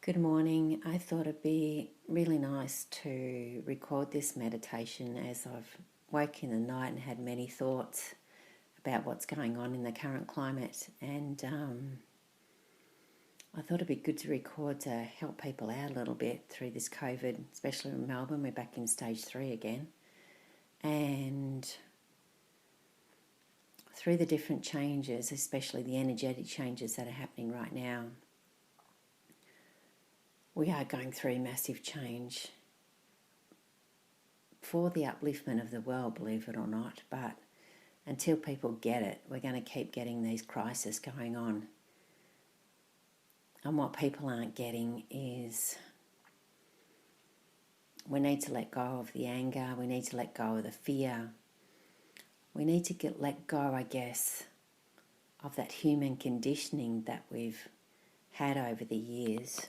Good morning. I thought it'd be really nice to record this meditation as I've woken in the night and had many thoughts about what's going on in the current climate. And I thought it'd be good to record to help people out a little bit through this COVID, especially in Melbourne. We're back in stage 3 again. And through the different changes, especially the energetic changes that are happening right now, we are going through massive change for the upliftment of the world, believe it or not. But until people get it, we're going to keep getting these crises going on. And what people aren't getting is we need to let go of the anger. We need to let go of the fear. We need to let go, I guess, of that human conditioning that we've had over the years.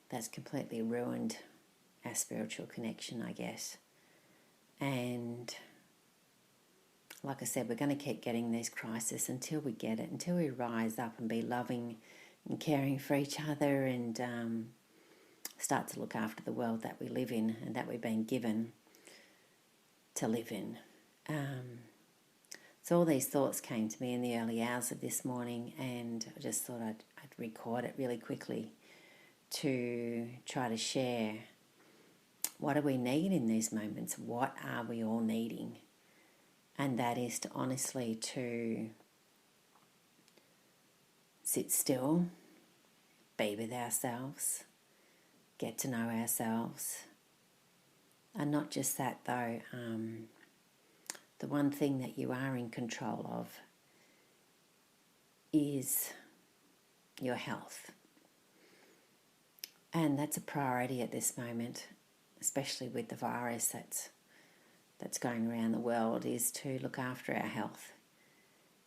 That's completely ruined our spiritual connection, I guess. And like I said, we're going to keep getting these crises until we get it, until we rise up and be loving and caring for each other and start to look after the world that we live in and that we've been given to live in. So all these thoughts came to me in the early hours of this morning, and I just thought I'd record it really quickly to try to share what do we need in these moments, what are we all needing, and that is to honestly to sit still, be with ourselves, get to know ourselves, and not just that though, the one thing that you are in control of is your health. And that's a priority at this moment, especially with the virus that's going around the world, is to look after our health.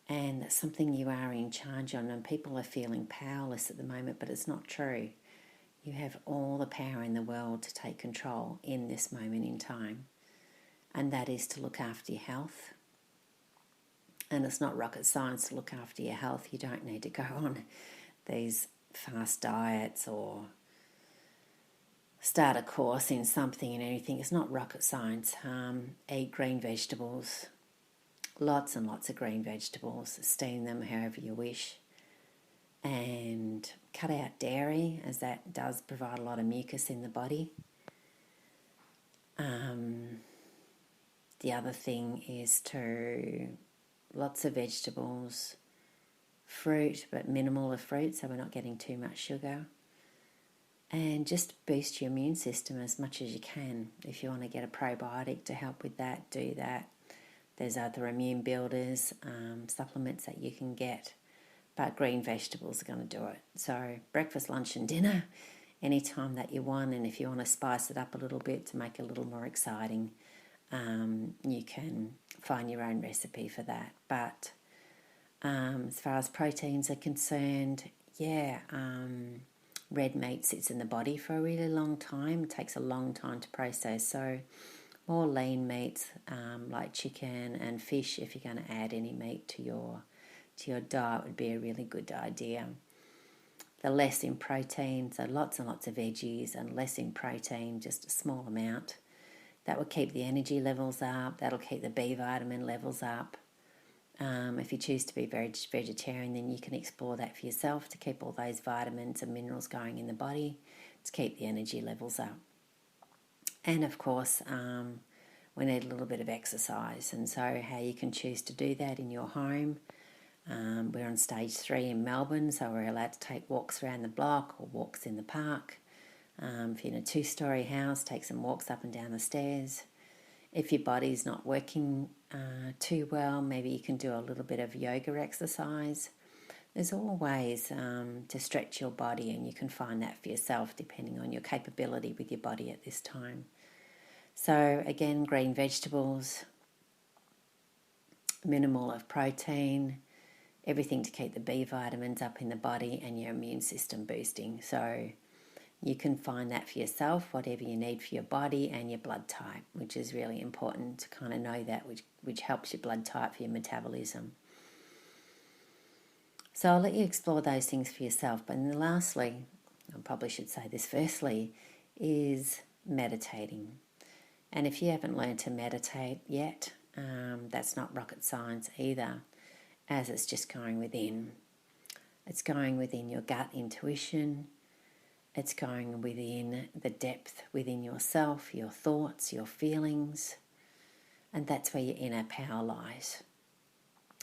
And that's something you are in charge on, and people are feeling powerless at the moment, but it's not true. You have all the power in the world to take control in this moment in time. And that is to look after your health. And it's not rocket science to look after your health. You don't need to go on these fast diets or start a course in something and anything. It's not rocket science. Eat green vegetables, lots and lots of green vegetables, steam them however you wish, and cut out dairy, as that does provide a lot of mucus in the body. The other thing is to lots of vegetables, fruit, but minimal of fruit, so we're not getting too much sugar. And just boost your immune system as much as you can. If you want to get a probiotic to help with that, do that. There's other immune builders, supplements that you can get, but green vegetables are going to do it. So breakfast, lunch and dinner, anytime that you want. And if you want to spice it up a little bit to make it a little more exciting, you can find your own recipe for that. But as far as proteins are concerned, red meat sits in the body for a really long time. It takes a long time to process. So more lean meats like chicken and fish, if you're going to add any meat to your diet, would be a really good idea. The less in protein, so lots and lots of veggies, and less in protein, just a small amount. That will keep the energy levels up. That'll keep the B vitamin levels up. If you choose to be vegetarian, then you can explore that for yourself to keep all those vitamins and minerals going in the body, to keep the energy levels up. And of course, we need a little bit of exercise. And so how you can choose to do that in your home. We're on stage 3 in Melbourne, so we're allowed to take walks around the block or walks in the park. If you're in a 2-storey house, take some walks up and down the stairs. If your body's not working too well, maybe you can do a little bit of yoga exercise. There's all ways to stretch your body, and you can find that for yourself depending on your capability with your body at this time. So again, green vegetables, minimal of protein, everything to keep the B vitamins up in the body and your immune system boosting. So you can find that for yourself, whatever you need for your body and your blood type, which is really important to kind of know that, which helps your blood type for your metabolism. So I'll let you explore those things for yourself. But then lastly, I probably should say this firstly, is meditating. And if you haven't learned to meditate yet, that's not rocket science either, as it's just going within. It's going within your gut intuition. It's going within the depth within yourself, your thoughts, your feelings. And that's where your inner power lies.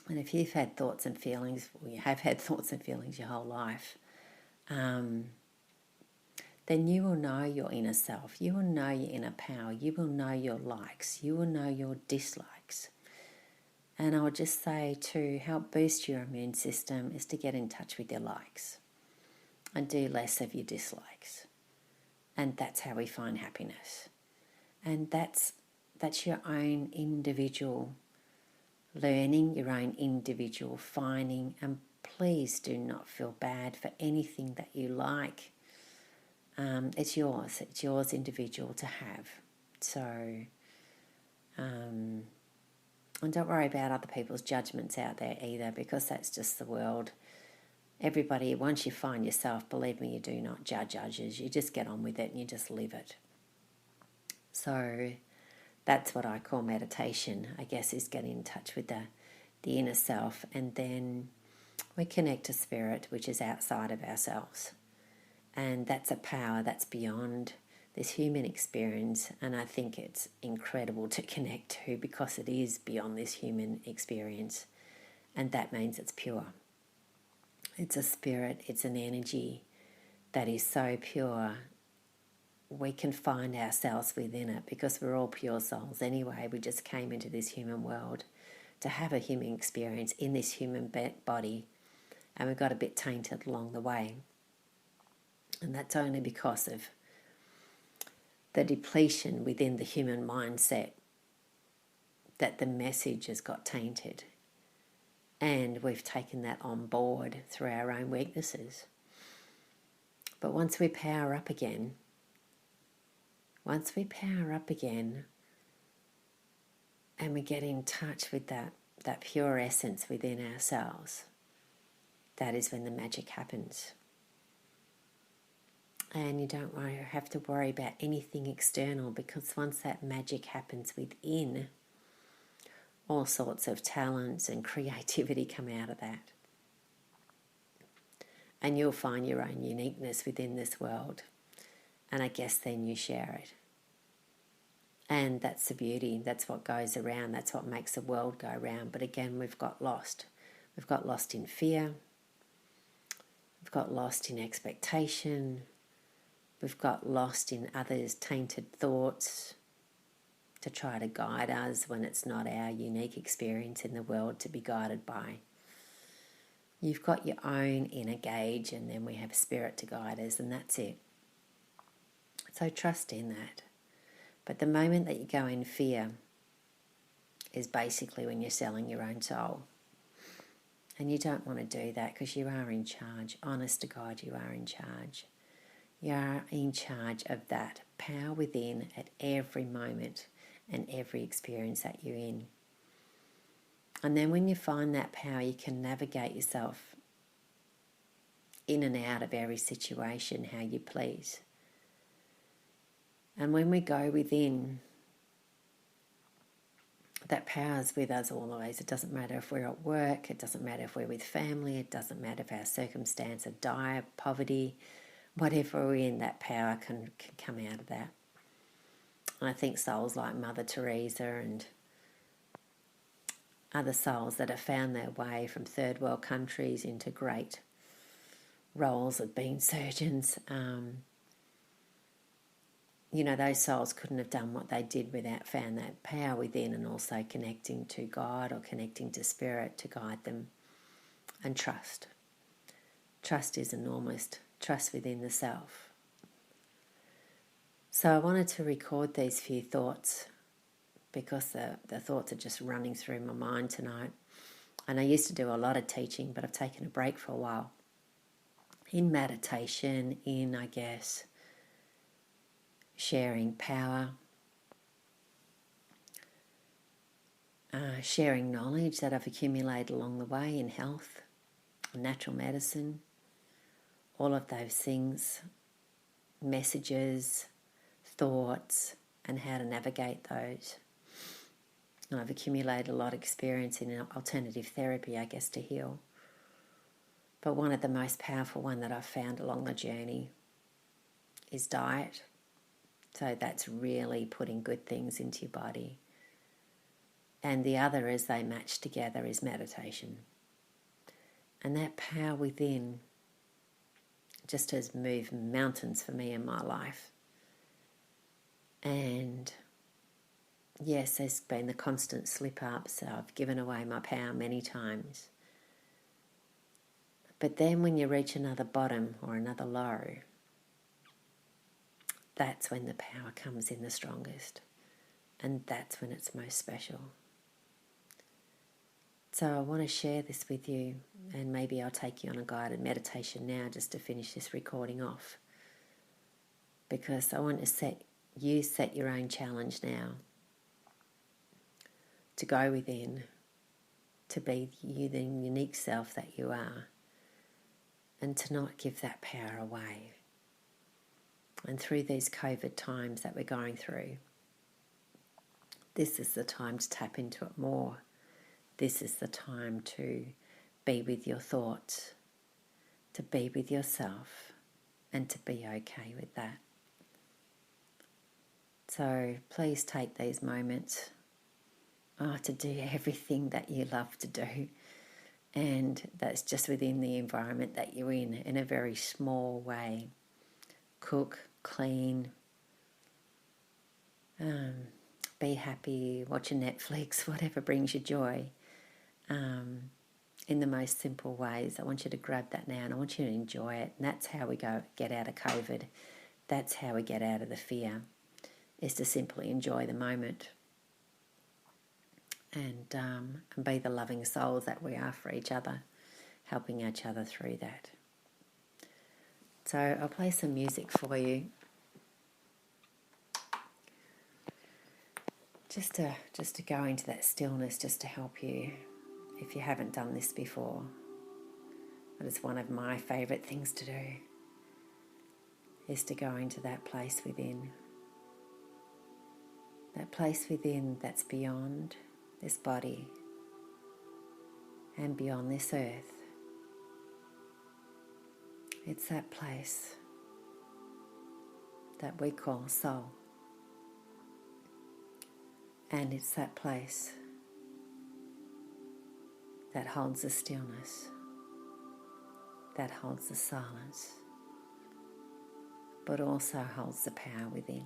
And if you've had thoughts and feelings, or you have had thoughts and feelings your whole life, then you will know your inner self. You will know your inner power. You will know your likes. You will know your dislikes. And I would just say to help boost your immune system is to get in touch with your likes and do less of your dislikes. And that's how we find happiness. And that's your own individual learning, your own individual finding. And please do not feel bad for anything that you like. It's yours. It's yours individual to have. So, and don't worry about other people's judgments out there either, because that's just the world. Everybody, once you find yourself, believe me, you do not judge others. You just get on with it and you just live it. So that's what I call meditation, I guess, is getting in touch with the inner self. And then we connect to spirit, which is outside of ourselves. And that's a power that's beyond this human experience. And I think it's incredible to connect to, because it is beyond this human experience. And that means it's pure. It's a spirit, it's an energy that is so pure. We can find ourselves within it, because we're all pure souls anyway. We just came into this human world to have a human experience in this human body, and we got a bit tainted along the way. And that's only because of the depletion within the human mindset, that the message has got tainted. And we've taken that on board through our own weaknesses. But once we power up again, and we get in touch with that pure essence within ourselves, that is when the magic happens. And you don't have to worry about anything external, because once that magic happens within, all sorts of talents and creativity come out of that. And you'll find your own uniqueness within this world. And I guess then you share it. And that's the beauty. That's what goes around. That's what makes the world go round. But again, we've got lost. We've got lost in fear. We've got lost in expectation. We've got lost in others' tainted thoughts to try to guide us when it's not our unique experience in the world to be guided by. You've got your own inner gauge, and then we have spirit to guide us, and that's it. So trust in that. But the moment that you go in fear is basically when you're selling your own soul. And you don't want to do that, because you are in charge. Honest to God, you are in charge. You are in charge of that power within at every moment and every experience that you're in. And then when you find that power, you can navigate yourself in and out of every situation how you please. And when we go within, that power's with us always. It doesn't matter if we're at work, it doesn't matter if we're with family, it doesn't matter if our circumstance are dire, poverty, whatever we're in, that power can come out of that. And I think souls like Mother Teresa and other souls that have found their way from third world countries into great roles of being surgeons, those souls couldn't have done what they did without found that power within, and also connecting to God or connecting to spirit to guide them. And trust. Trust is enormous. Trust within the self. So I wanted to record these few thoughts, because the thoughts are just running through my mind tonight. And I used to do a lot of teaching, but I've taken a break for a while. In meditation, I guess, sharing power, sharing knowledge that I've accumulated along the way in health, natural medicine, all of those things, messages, thoughts, and how to navigate those. And I've accumulated a lot of experience in alternative therapy, I guess, to heal. But one of the most powerful one that I've found along the journey is diet. So that's really putting good things into your body. And the other, as they match together, is meditation. And that power within just has moved mountains for me in my life. And yes, there's been the constant slip-ups. I've given away my power many times. But then when you reach another bottom or another low, that's when the power comes in the strongest. And that's when it's most special. So I want to share this with you, and maybe I'll take you on a guided meditation now just to finish this recording off. Because I want to set your own challenge now to go within, to be you, the unique self that you are, and to not give that power away. And through these COVID times that we're going through, this is the time to tap into it more. This is the time to be with your thoughts, to be with yourself, and to be okay with that. So please take these moments to do everything that you love to do. And that's just within the environment that you're in a very small way. Cook, clean, be happy, watch a Netflix, whatever brings you joy. In the most simple ways. I want you to grab that now and I want you to enjoy it. And that's how we get out of COVID. That's how we get out of the fear, is to simply enjoy the moment and be the loving souls that we are for each other, helping each other through that. So I'll play some music for you. Just to go into that stillness, just to help you if you haven't done this before. But it's one of my favourite things to do, is to go into that place within. That place within that's beyond this body and beyond this earth. It's that place that we call soul. And it's that place that holds the stillness, that holds the silence, but also holds the power within.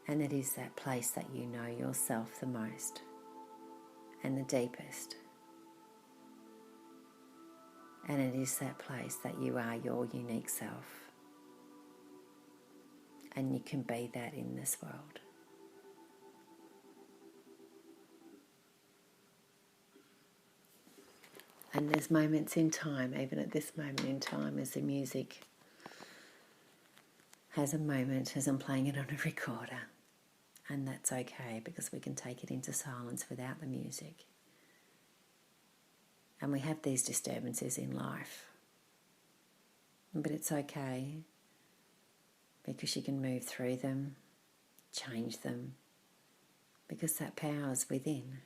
And it is that place that you know yourself the most and the deepest. And it is that place that you are your unique self. And you can be that in this world. And there's moments in time, even at this moment in time, as the music has a moment, as I'm playing it on a recorder. And that's okay, because we can take it into silence without the music. And we have these disturbances in life. But it's okay, because you can move through them, change them, because that power is within.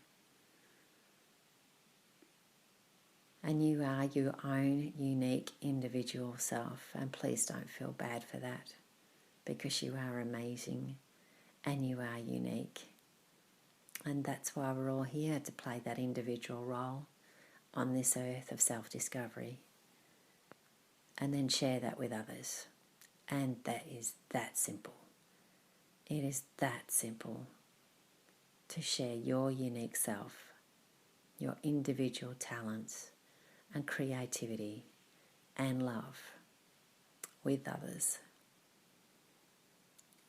And you are your own unique individual self. And please don't feel bad for that, because you are amazing and you are unique. And that's why we're all here, to play that individual role on this earth of self-discovery. And then share that with others. And that is that simple. It is that simple to share your unique self, your individual talents and creativity and love with others.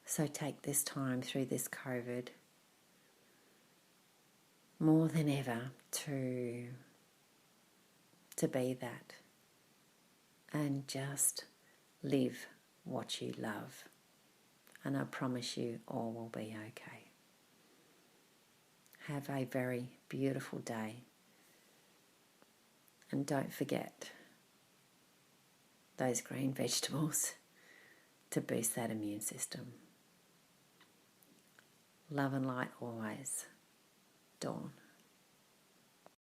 So take this time through this COVID more than ever to be that, and just live what you love. And I promise you all will be okay. Have a very beautiful day. And don't forget those green vegetables to boost that immune system. Love and light always. Dawn.